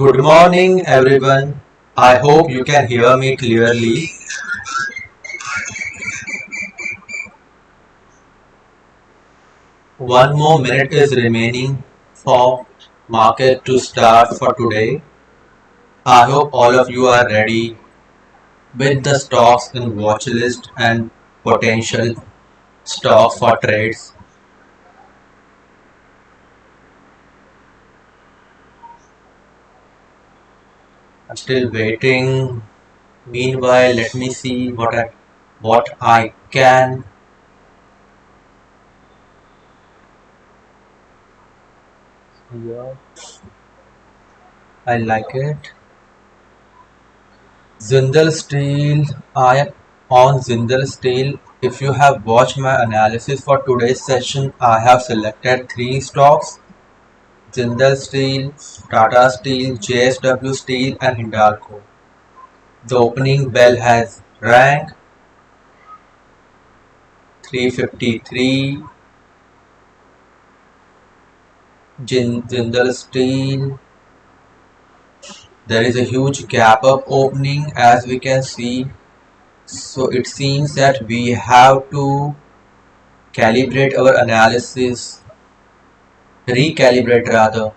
Good morning, everyone. I hope you can hear me clearly. One more minute is remaining for market to start for today. I hope all of you are ready with the stocks in watch list and potential stocks for trades. I'm still waiting. Meanwhile, let me see what I can. Yeah, I like it. Jindal Steel, I am on Jindal Steel. If you have watched my analysis for today's session, I have selected three stocks: Jindal Steel, Tata Steel, JSW Steel, and Hindalco. The opening bell has rang 353. Jindal Steel. There is a huge gap up opening as we can see. So it seems that we have to calibrate our analysis, recalibrate rather.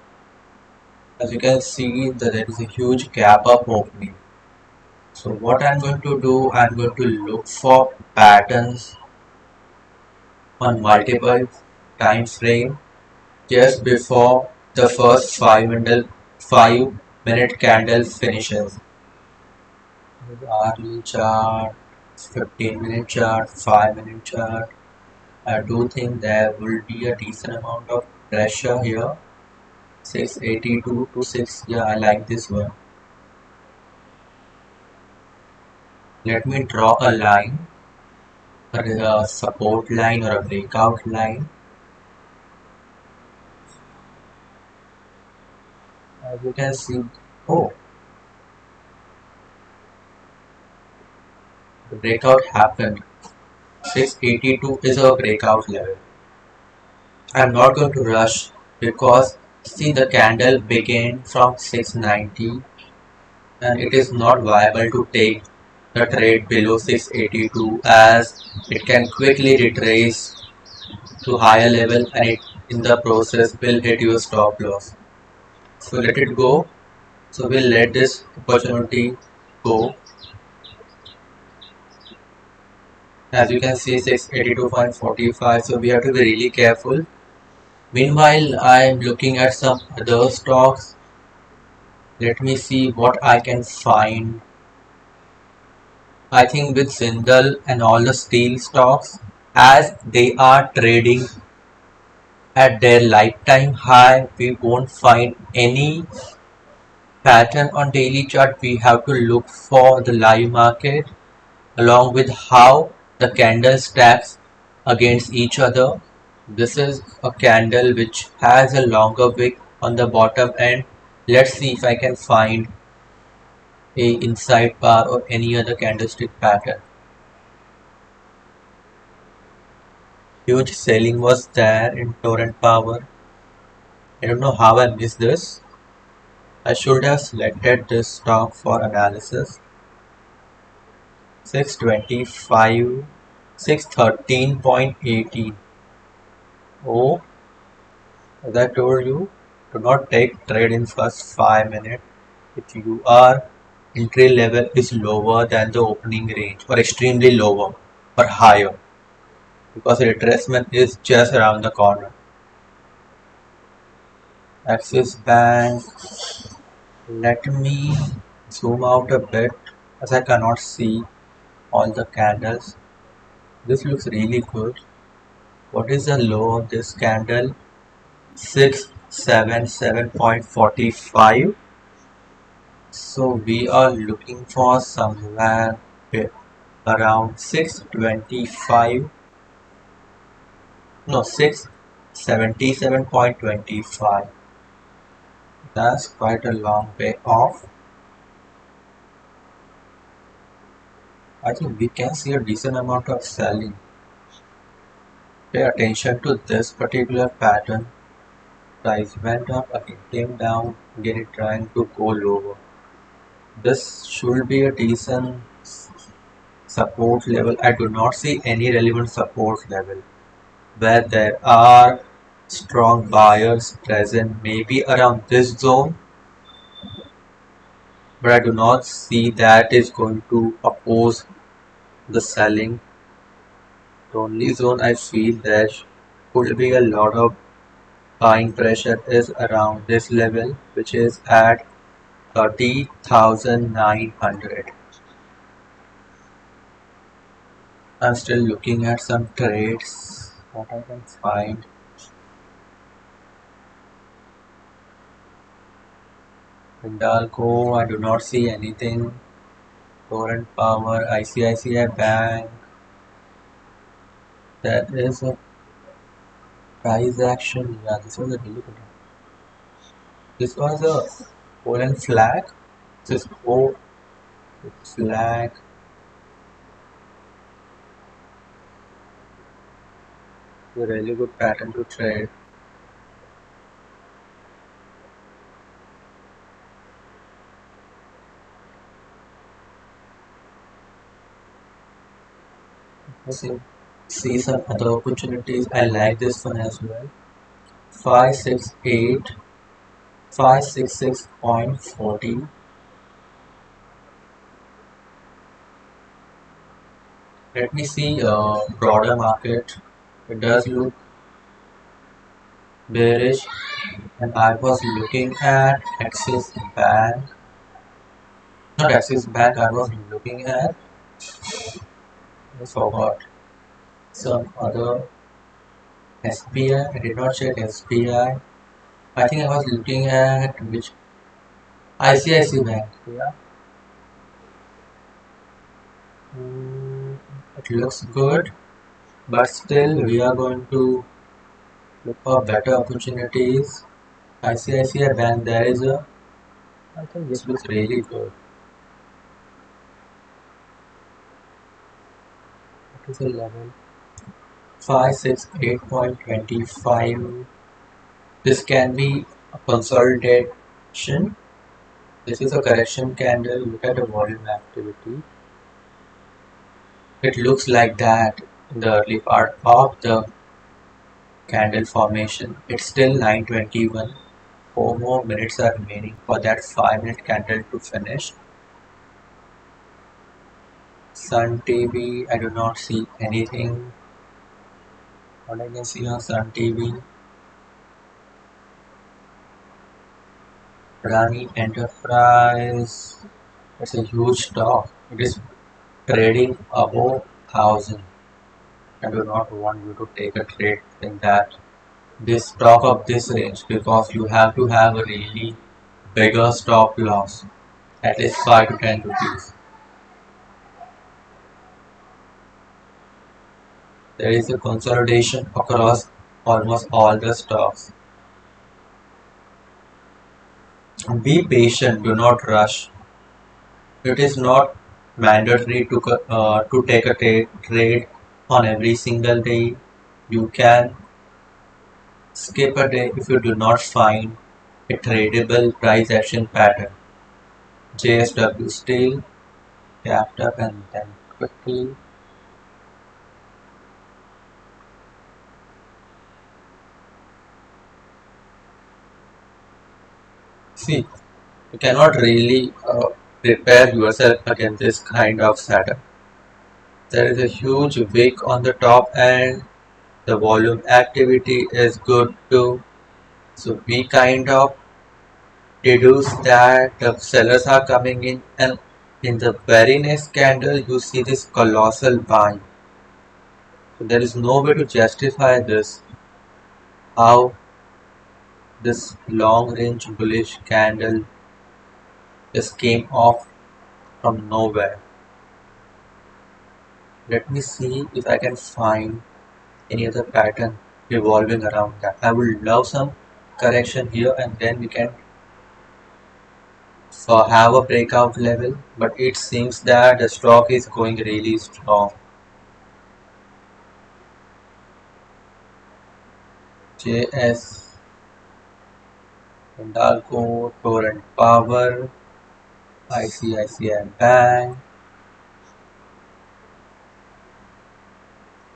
As you can see that there is a huge gap up opening. So what I'm going to do, I'm going to look for patterns on multiple time frame just before the first 5 minute candle finishes. Hourly chart, 15-minute chart, 5-minute chart. I do think there will be a decent amount of pressure here. 682 to 6, yeah, I like this one. Let me draw a line, a support line or a breakout line. As you can see, oh, the breakout happened. 682 is our breakout level. I'm not going to rush because see the candle began from 690 and it is not viable to take the trade below 682 as it can quickly retrace to higher level and it in the process will hit your stop loss. So let it go. So we'll let this opportunity go. As you can see 682.45, so we have to be really careful. Meanwhile, I'm looking at some other stocks. Let me see what I can find. I think with Sindal and all the steel stocks, as they are trading at their lifetime high, we won't find any pattern on daily chart. We have to look for the live market along with how the candle stacks against each other. This is a candle which has a longer wick on the bottom end. Let's see if I can find a inside bar or any other candlestick pattern. Huge selling was there in Torrent Power. I don't know how I missed this. I should have selected this stock for analysis. 625, 613.18. Oh, as I told you, do not take trade in first 5 minutes if your entry level is lower than the opening range or extremely lower or higher because retracement is just around the corner. Axis Bank, let me zoom out a bit as I cannot see all the candles. This looks really good. What is the low of this candle? 677.45. So we are looking for somewhere around 625, no, 677.25. That's quite a long way off. I think we can see a decent amount of selling. Pay attention to this particular pattern. Price went up, again came down, again it trying to go lower. This should be a decent support level. I do not see any relevant support level where there are strong buyers present, maybe around this zone, but I do not see that is going to oppose the selling. The only zone I feel there could be a lot of buying pressure is around this level, which is at 30,900. I'm still looking at some trades, what I can find. Hindalco, I do not see anything. Torrent Power, ICICI Bank, there is a price action. Yeah, this was a really good one. This was a Poland flag. This is O flag. A really good pattern to trade. See, see some other opportunities. I like this one as well. 568, 566.40. Let me see broader market. It does look bearish, and I was looking at Axis Bank. Not Axis Bank. I was looking at. I forgot some other SBI. I did not check SBI. I think I was looking at which ICICI Bank. Yeah. Mm, it looks good, but still we are going to look for better opportunities. ICICI Bank, there is a. I think this looks really good. What is the level? 568.25. This can be a consolidation. This is a correction candle. Look at the volume activity. It looks like that in the early part of the candle formation. It's still 9:21. 4 more minutes are remaining for that 5 minute candle to finish. Sun TV, I do not see anything. What I can see on Sun TV, Rani Enterprise. It's a huge stock. It is trading above 1,000. I do not want you to take a trade in that this stock of this range because you have to have a really bigger stop loss, at least 5 to 10 rupees. There is a consolidation across almost all the stocks. Be patient, do not rush. It is not mandatory to take a trade on every single day. You can skip a day if you do not find a tradable price action pattern. JSW Steel gapped up and then quickly. See, you cannot really prepare yourself against this kind of setup. There is a huge wick on the top and the volume activity is good too. So we kind of deduce that the sellers are coming in, and in the very next candle you see this colossal buying. So there is no way to justify this, how this long range bullish candle just came off from nowhere. Let me see if I can find any other pattern revolving around that. I would love some correction here and then we can have a breakout level, but it seems that the stock is going really strong. JS Hindalco, Torrent Power, ICICI Bank,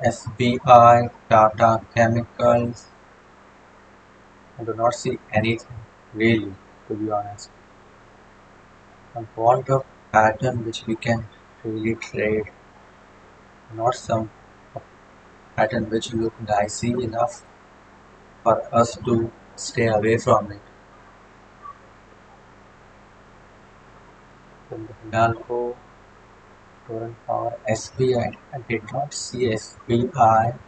SBI, Tata Chemicals. I do not see anything really, to be honest. I want a pattern which we can really trade, not some pattern which look dicey enough for us to stay away from it. Then the Hindalco, Torrent Power, SBI. I did not see SBI.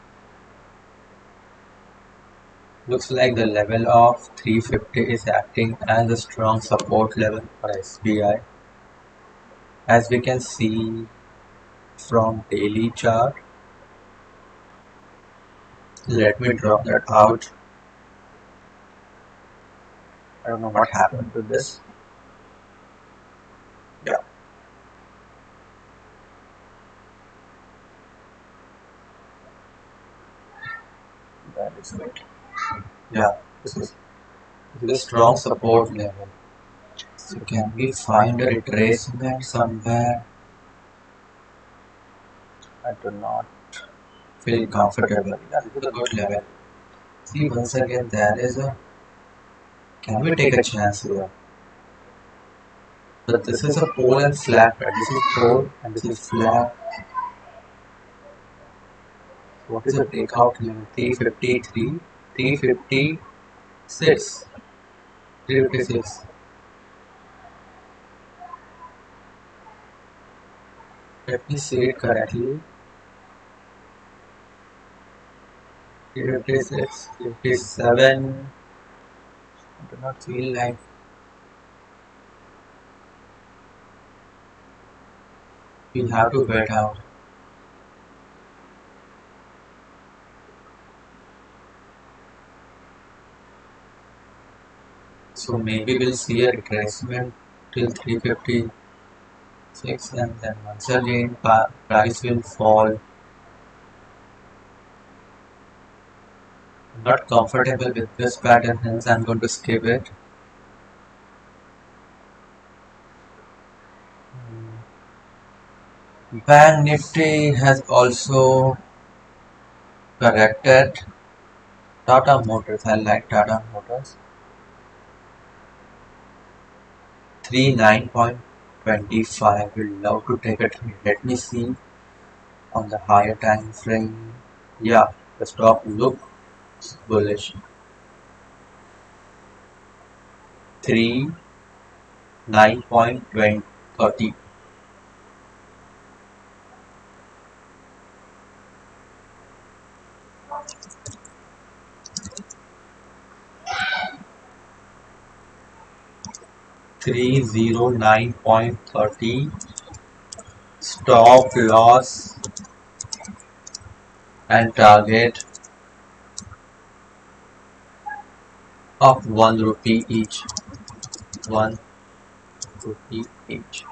Looks like the level of 350 is acting as a strong support level for SBI. As we can see from daily chart, let me drop that out. I don't know what happened to this. Yeah, that is it. Yeah, this is a strong support level. So can we find a retracement somewhere? I do not feel comfortable. Yeah, this is a good level. See, once again, there is a. Can we take a chance here? But this is a pole and flat, right? This is pole and this is flat. So what is the breakout level? 353, 356, 356. Let me see it correctly. 356, 57. I do not feel like we have to wait out. So maybe we'll see a retracement till 356 and then once again price will fall. I'm not comfortable with this pattern, hence I'm going to skip it. Bank Nifty has also corrected. Tata Motors, I like Tata Motors. 39.25. We'll love to take a trade. Let me see on the higher time frame. Yeah, the stock looks bullish. 39.30. 309.30. Stop loss and target of 1 rupee each. 1 rupee each.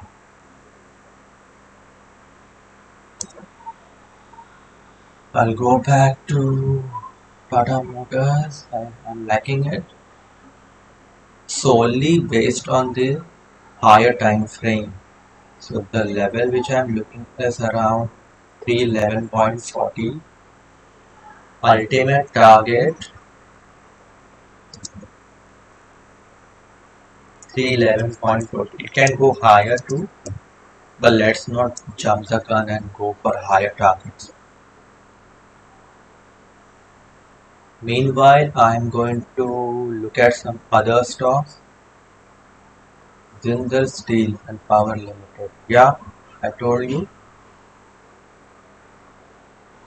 I'll go back to Tata Motors. I'm liking it solely based on the higher time frame. So the level which I'm looking is around 311.40. Ultimate target 311.40. It can go higher too, but let's not jump the gun and go for higher targets. Meanwhile, I'm going to look at some other stocks. Jindal Steel and Power Limited. Yeah, I told you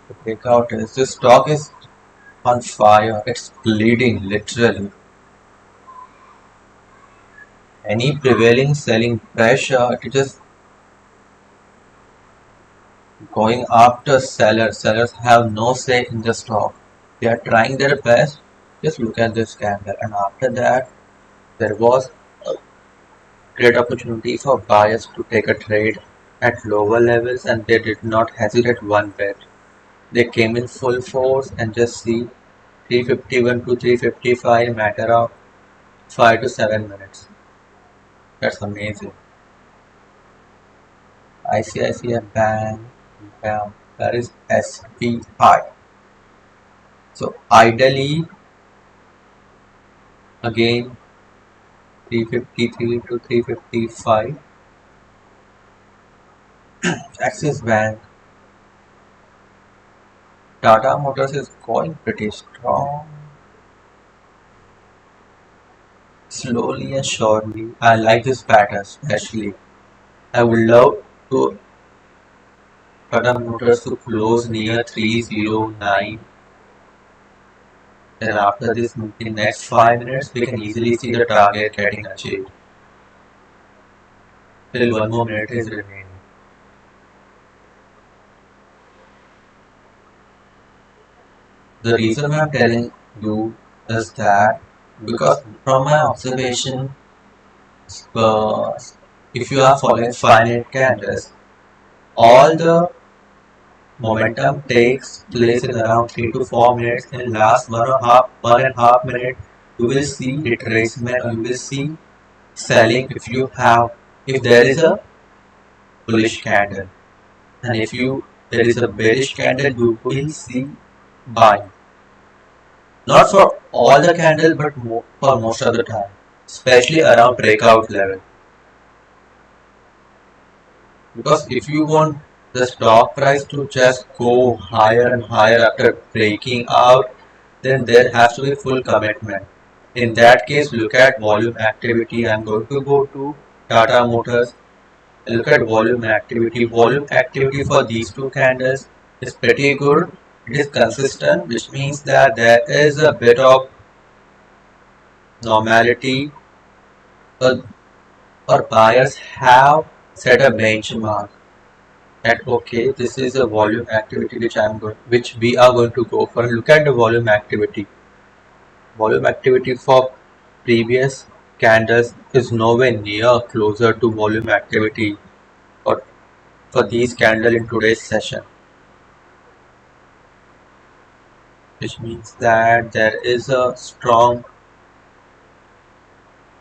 the breakout is this stock is on fire. It's bleeding literally. Any prevailing selling pressure, it is going after sellers. Sellers have no say in the stock. They are trying their best. Just look at this candle, and after that, there was a great opportunity for buyers to take a trade at lower levels, and they did not hesitate one bit. They came in full force and just see 351 to 355 matter of 5 to 7 minutes. That's amazing. ICICI Bank, yeah, that is SBI. So ideally, again 353 to 355. Axis Bank, Tata Motors is going pretty strong. Slowly and surely. I like this pattern especially. I would love to Tata Motors to close near 309. Then after this, in next 5 minutes, we can easily see the target getting achieved. Still one more minute is remaining. The reason I'm telling you is that because from my observation, uh, if you are following 5-minute candles, all the momentum takes place in around 3 to 4 minutes. In last 1.5 minute, you will see retracement or you will see selling if there is a bullish candle, and if there is a bearish candle, you will see buying. Not for all the candle, but for most of the time, especially around breakout level. Because if you want the stock price to just go higher and higher after breaking out, then there has to be full commitment. In that case, look at volume activity. I'm going to go to Tata Motors. Look at volume activity. Volume activity for these two candles is pretty good. It is consistent, which means that there is a bit of normality, or, or buyers have set a benchmark that okay, this is a volume activity which we are going to go for. Look at the volume activity. Volume activity for previous candles is nowhere near closer to volume activity for, for these candles in today's session, which means that there is a strong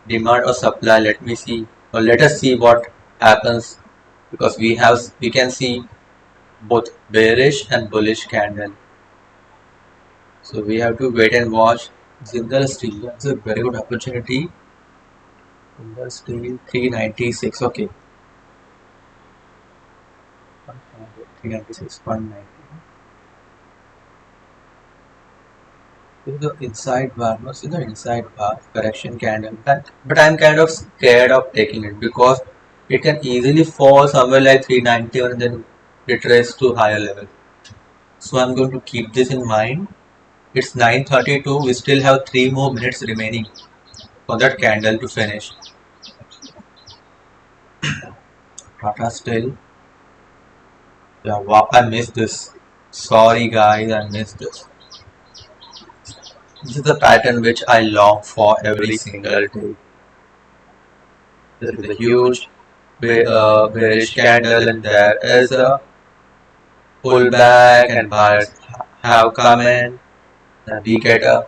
demand or supply. Let me see, or let us see what happens, because we can see both bearish and bullish candle. So we have to wait and watch. Jindal Steel, that's a very good opportunity. Jindal Steel 396. Okay, 396.90. This is the inside bar. What's in the inside bar? Correction candle. But I'm kind of scared of taking it because it can easily fall somewhere like 391 and then retrace to higher level. So I'm going to keep this in mind. It's 9:32. We still have 3 more minutes remaining for that candle to finish. Tata Steel. Yeah, wow, I missed this. Sorry guys, I missed this. This is the pattern which I long for every single day. There is a huge bearish candle and there is a pullback and buyers have come in and we get a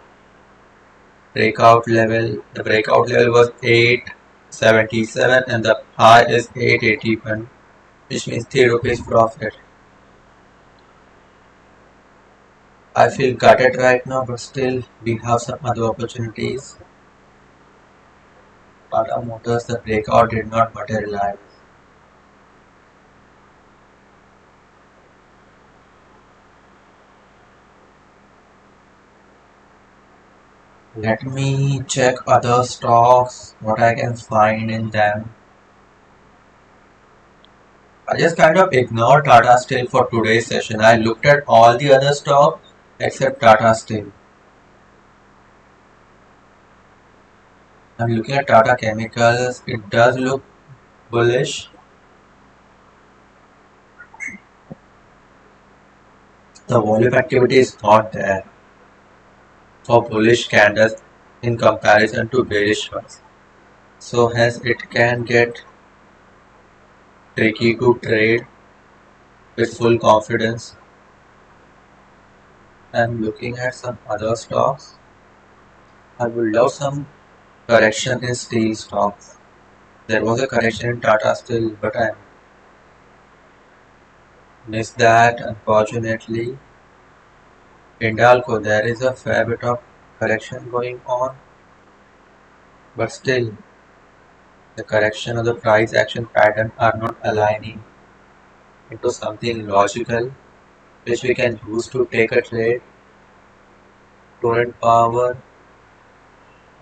breakout level. The breakout level was 877 and the high is 881, which means 3 rupees profit. I feel gutted right now, but still we have some other opportunities. Tata Motors, the breakout did not materialize. Let me check other stocks, what I can find in them. I just kind of ignored Tata Steel for today's session. I looked at all the other stocks except Tata Steel. I'm looking at Tata Chemicals. It does look bullish. The volume activity is not there for bullish candles in comparison to bearish ones. So hence it can get tricky to trade with full confidence. I'm looking at some other stocks. I would love some correction in steel stocks. There was a correction in Tata Steel, but I missed that unfortunately. Hindalco, there is a fair bit of correction going on, but still the correction of the price action pattern are not aligning into something logical which we can use to take a trade. Torrent Power,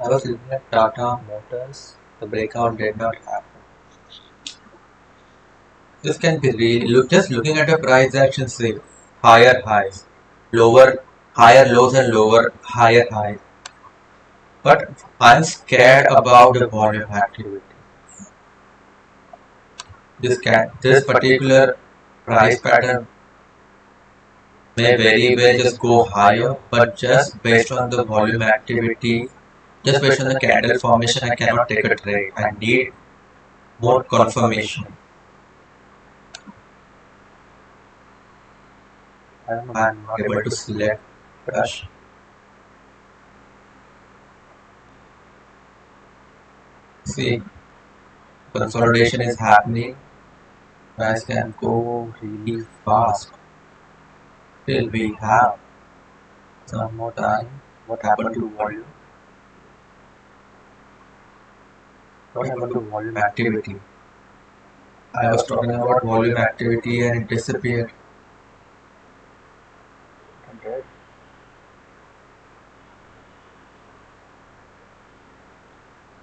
I was looking at Tata Motors, the breakout did not happen. This can be really just looking at a price action say higher highs, lower higher lows and lower higher highs. But I'm scared about the volume activity. This particular price pattern may very well just go higher, but just based on the volume activity, just based on the candle formation, I cannot take a trade. I need more confirmation. I'm not able to select brush. See, consolidation is happening. Price can go really fast. Till we have some more time. What happened to volume? What happened to volume activity? I was talking about volume activity and it disappeared. Okay.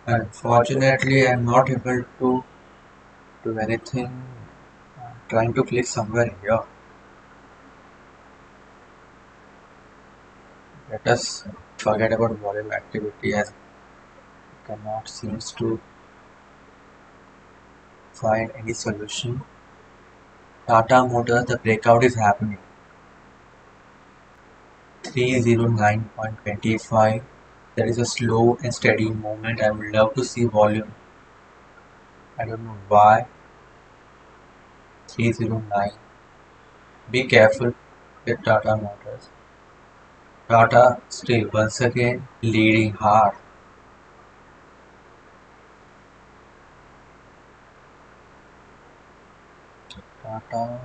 Unfortunately, I'm not able to do anything. I'm trying to click somewhere here. Let us forget about volume activity as cannot seems to find any solution. Tata Motors, the breakout is happening. 309.25. There is a slow and steady movement. I would love to see volume. I don't know why. 309. Be careful with Tata Motors. Tata still once again leading hard. Tata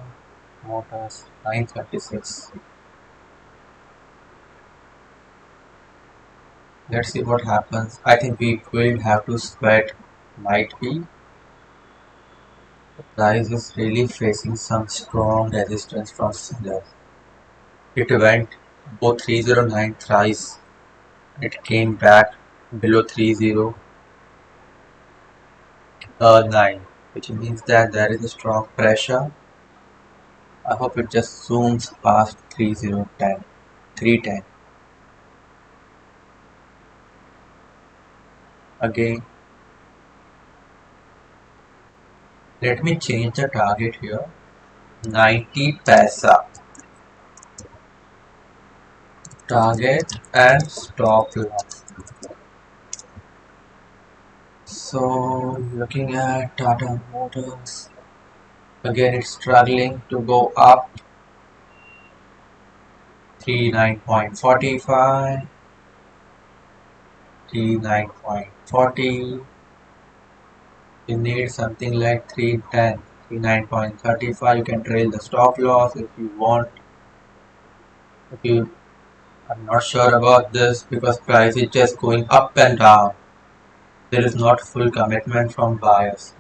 Motors 936. Let's see what happens. I think we will have to sweat. Might be. The price is really facing some strong resistance from sellers. It went above 309 thrice. It came back below 309, which means that there is a strong pressure. I hope it just zooms past 3010, 310. Again, let me change the target here. 90 paisa. Target and stop loss. So, looking at Tata Motors, again it's struggling to go up. 39.45, 39.40. You need something like 310, 39.35. You can trail the stop loss if you want. If you are not sure about this because price is just going up and down. There is not full commitment from buyers.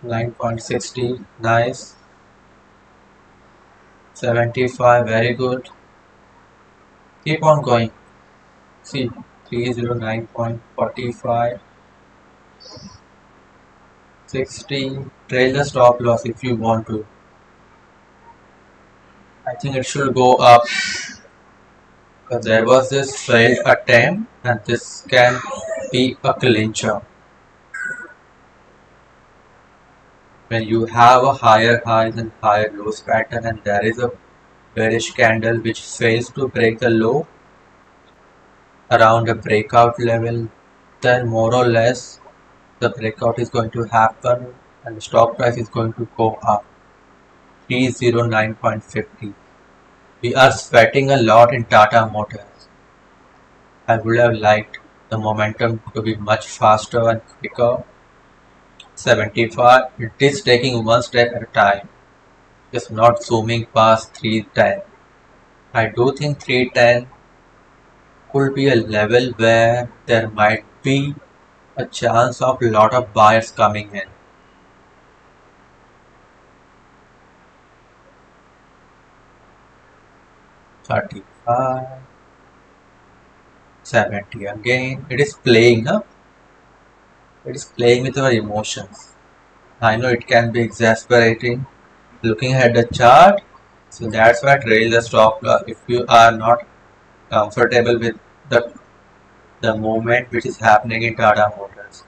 $9.60, nice. 75, very good. Keep on going. See, 309.45, 60. Trail the stop loss if you want to. I think it should go up. Because there was this failed attempt and this can be a clincher. When you have a higher highs and higher lows pattern and there is a bearish candle which fails to break the low around a breakout level, then more or less the breakout is going to happen and the stock price is going to go up. 309.50. We are sweating a lot in Tata Motors. I would have liked the momentum to be much faster and quicker. 75. It is taking one step at a time. It's not zooming past 310. I do think 310 could be a level where there might be a chance of a lot of buyers coming in. 35, 70 again. It is playing, huh? It is playing with our emotions. I know it can be exasperating looking at the chart. So that's why trail the stop loss if you are not comfortable with the the movement which is happening in Tata Motors.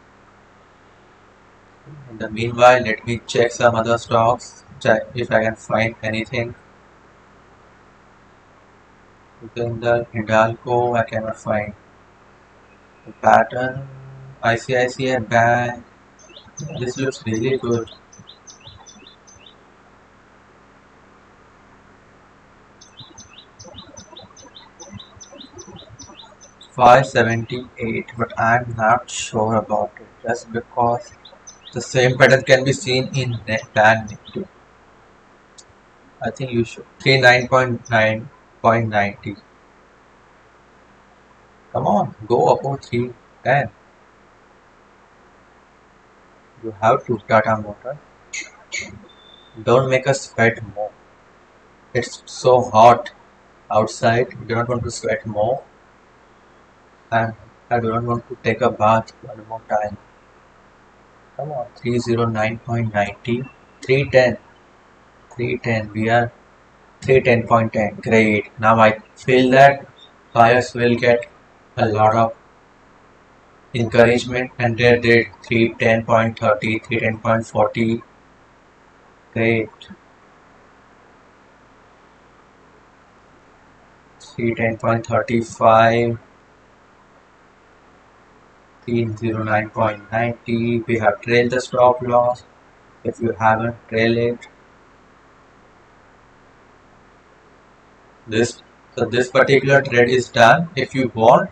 In the meanwhile, let me check some other stocks, check if I can find anything. Within the Hindalco, I cannot find the pattern. ICICI Bank, this looks really good. 578, but I'm not sure about it just because the same pattern can be seen in Bank Nifty. I think you should 39.9.90. Come on, go above 310. You have to, Tata Motor. Don't make us sweat more. It's so hot outside. We do not want to sweat more. And I do not want to take a bath one more time. Come on, 309.90. 310. 310. We are 310.10. Great. Now I feel that buyers will get a lot of encouragement and they did 310.30, 310.40. Great. 310.35. 309.90. We have trailed the stop loss. If you haven't trailed it, this particular trade is done. If you want,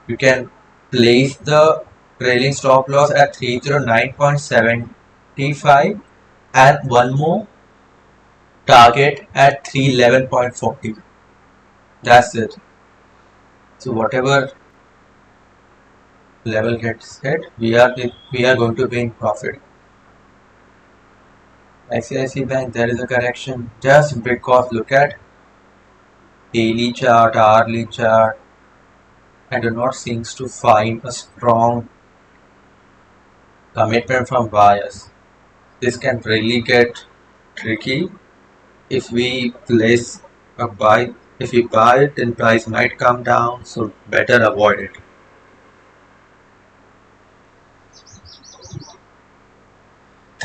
you can place the trailing stop loss at 309.75 and one more target at 311.40. That's it. So whatever level gets hit, we are going to be in profit. ICICI Bank, there is a correction just because look at daily chart, hourly chart. I do not seems to find a strong commitment from buyers. This can really get tricky if we place a buy. If we buy it, then price might come down, so better avoid it.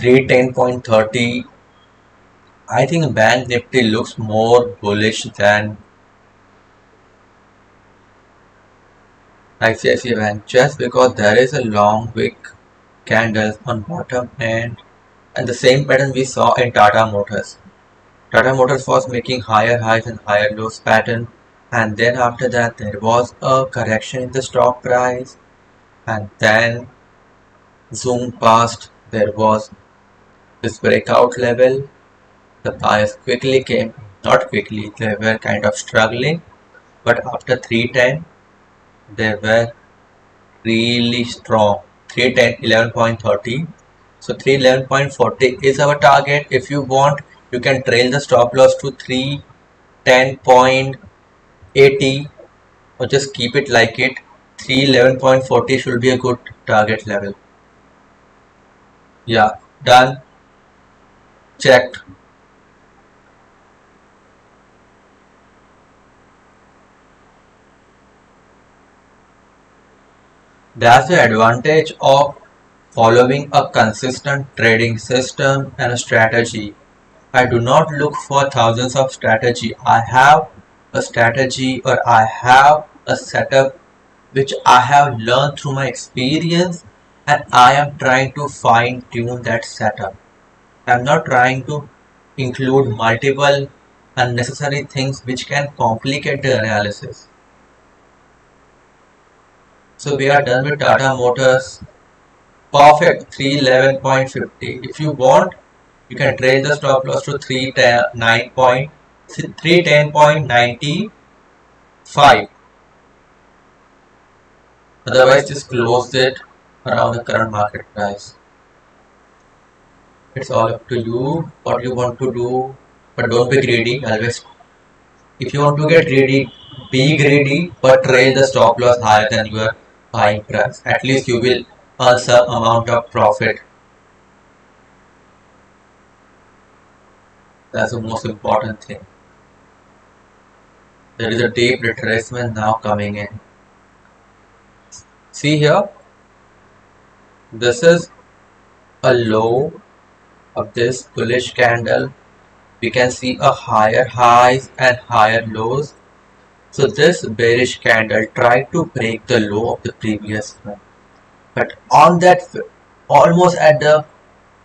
310.30. I think Bank Nifty looks more bullish than ICICI Bank just because there is a long wick candle on bottom end and the same pattern we saw in Tata Motors. Tata Motors was making higher highs and higher lows pattern, and then after that there was a correction in the stock price, and then zoom past there was this breakout level. The buyers quickly came, not quickly, they were kind of struggling, but after 310 they were really strong. 310 11.30. So 311.40 is our target. If you want, you can trail the stop loss to 310.80 or just keep it like it. 311.40 should be a good target level. Yeah, done. Checked. That's the advantage of following a consistent trading system and a strategy. I do not look for thousands of strategy. I have a strategy or I have a setup which I have learned through my experience and I am trying to fine tune that setup. I am not trying to include multiple unnecessary things which can complicate the analysis. So we are done with Tata Motors. Perfect 311.50. If you want, you can trade the stop loss to 310.95. Otherwise, just close it around the current market price. It's all up to you what you want to do, but don't be greedy. Always, if you want to get greedy, be greedy, but trade the stop loss higher than your buying price. At least you will earn some amount of profit. That's the most important thing. There is a deep retracement now coming in. See here, this is a low of this bullish candle. We can see a higher highs and higher lows. So this bearish candle tried to break the low of the previous one, but on that, almost at the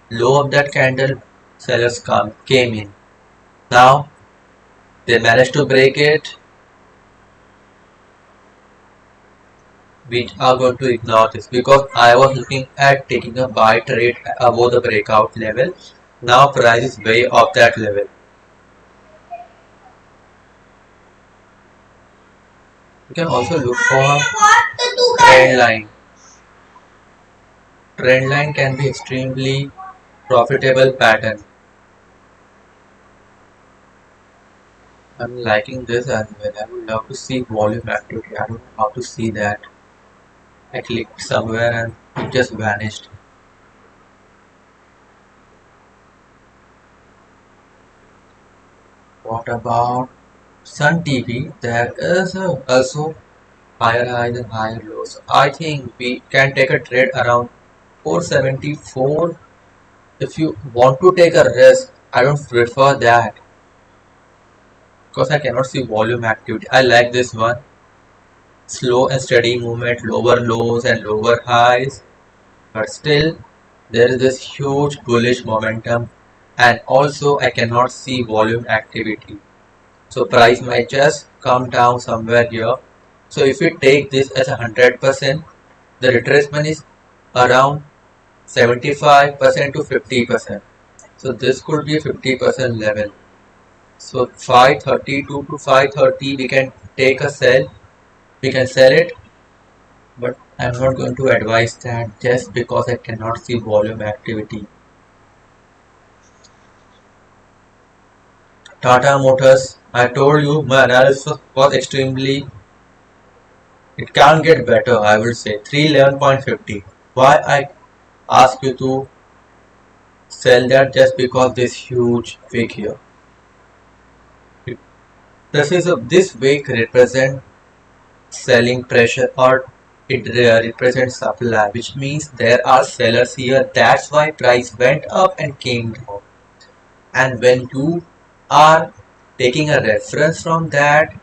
low of that candle, sellers came in. Now they managed to break it. We are going to ignore this because I was looking at taking a buy trade above the breakout level. Now price is way off that level. You can also look for trend line. Trend line can be extremely profitable pattern. I'm liking this as well. I would love to see volume activity. I don't know how to see that. I clicked somewhere and it just vanished. What about Sun TV? There is also higher highs and higher lows. I think we can take a trade around 474. If you want to take a risk, I don't prefer that because I cannot see volume activity. I like this one. Slow and steady movement, lower lows and lower highs, but still there is this huge bullish momentum, and also I cannot see volume activity. So price might just come down somewhere here. So if we take this as 100%, the retracement is around 75% to 50%. So this could be a 50% level. So 532 to 530 we can take a sell. We can sell it, but I'm not going to advise that just because I cannot see volume activity. Tata Motors, I told you my analysis was extremely, it can't get better, I will say 311.50. Why I ask you to sell that? Just because this huge wick here. This wick represents selling pressure, or it represents supply, which means there are sellers here. That's why price went up and came down. And when you are taking a reference from that,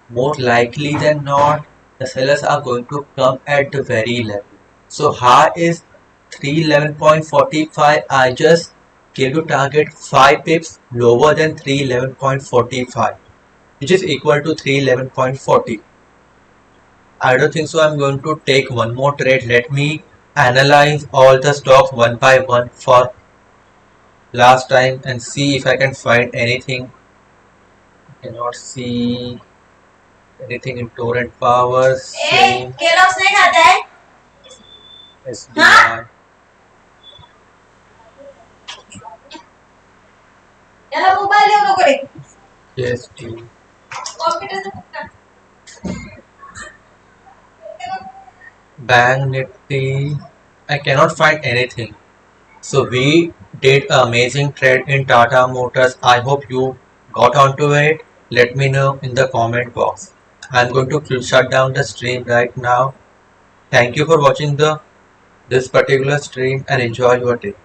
more likely than not, the sellers are going to come at the very level. So high is 311.45. I just gave you target 5 pips lower than 311.45, which is equal to 311.40. I don't think so. I'm going to take one more trade. Let me analyze all the stocks one by one for last time and see if I can find anything. I cannot see anything in torrent power. Same. SDI. Yes, Bank Nifty. I cannot find anything. So we did an amazing trade in Tata Motors. I hope you got onto it. Let me know in the comment box. I'm going to shut down the stream right now. Thank you for watching this particular stream and enjoy your day.